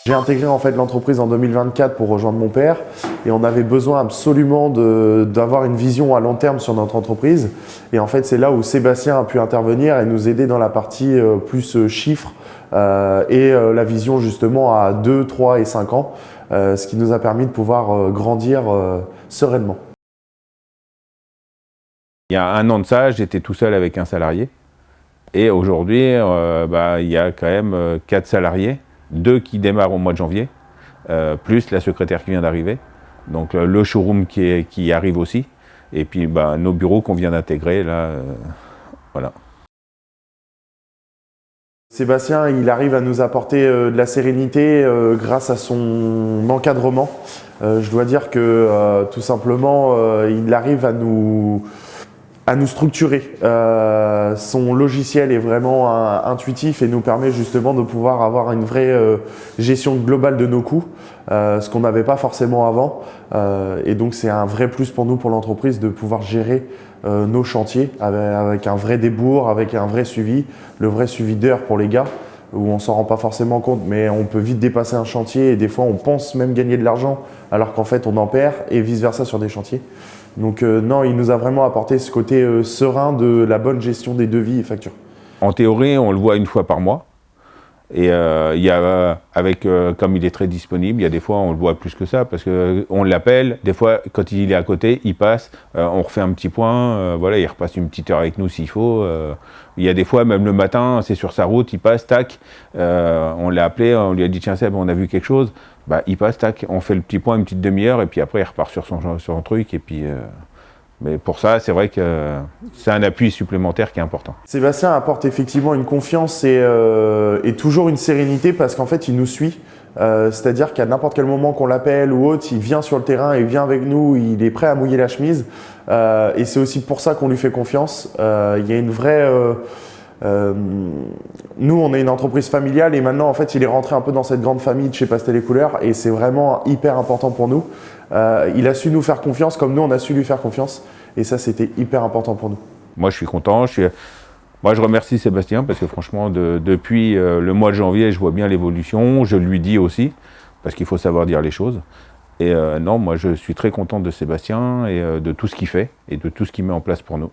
J'ai intégré en fait l'entreprise en 2024 pour rejoindre mon père et on avait besoin absolument d'avoir une vision à long terme sur notre entreprise. Et en fait, c'est là où Sébastien a pu intervenir et nous aider dans la partie plus chiffres et la vision justement à 2, 3 et 5 ans, ce qui nous a permis de pouvoir grandir sereinement. Il y a un an de ça, j'étais tout seul avec un salarié. Et aujourd'hui, il y a quand même 4 salariés, 2 qui démarrent au mois de janvier, plus la secrétaire qui vient d'arriver. Donc le showroom qui arrive aussi. Et puis nos bureaux qu'on vient d'intégrer, là, voilà. Sébastien, il arrive à nous apporter de la sérénité grâce à son encadrement. Je dois dire que tout simplement, il arrive à nous structurer. Son logiciel est vraiment intuitif et nous permet justement de pouvoir avoir une vraie gestion globale de nos coûts, ce qu'on n'avait pas forcément avant. Et donc c'est un vrai plus pour nous, pour l'entreprise, de pouvoir gérer nos chantiers avec un vrai débour, avec un vrai suivi, le vrai suivi d'heures pour les gars, où on s'en rend pas forcément compte, mais on peut vite dépasser un chantier et des fois on pense même gagner de l'argent alors qu'en fait on en perd et vice versa sur des chantiers. Donc non, il nous a vraiment apporté ce côté serein de la bonne gestion des devis et factures. En théorie, on le voit une fois par mois. Et il y a, comme il est très disponible, il y a des fois on le voit plus que ça, parce qu'on l'appelle, des fois quand il est à côté, il passe, on refait un petit point, voilà, il repasse une petite heure avec nous s'il faut. Il y a des fois, même le matin, c'est sur sa route, il passe, tac, on l'a appelé, on lui a dit tiens Seb, on a vu quelque chose, il passe, tac, on fait le petit point, une petite demi-heure, et puis après il repart sur son truc, et puis... Mais pour ça, c'est vrai que c'est un appui supplémentaire qui est important. Sébastien apporte effectivement une confiance et toujours une sérénité parce qu'en fait, il nous suit. C'est-à-dire qu'à n'importe quel moment qu'on l'appelle ou autre, il vient sur le terrain, il vient avec nous, il est prêt à mouiller la chemise. Et c'est aussi pour ça qu'on lui fait confiance. Il y a une vraie... nous, on est une entreprise familiale et maintenant, en fait, il est rentré un peu dans cette grande famille de chez Pastel et Couleurs et c'est vraiment hyper important pour nous. Il a su nous faire confiance comme nous, on a su lui faire confiance et ça, c'était hyper important pour nous. Moi, je suis content. Moi, je remercie Sébastien parce que franchement, depuis le mois de janvier, je vois bien l'évolution. Je lui dis aussi, parce qu'il faut savoir dire les choses. Et non, moi, je suis très content de Sébastien et de tout ce qu'il fait et de tout ce qu'il met en place pour nous.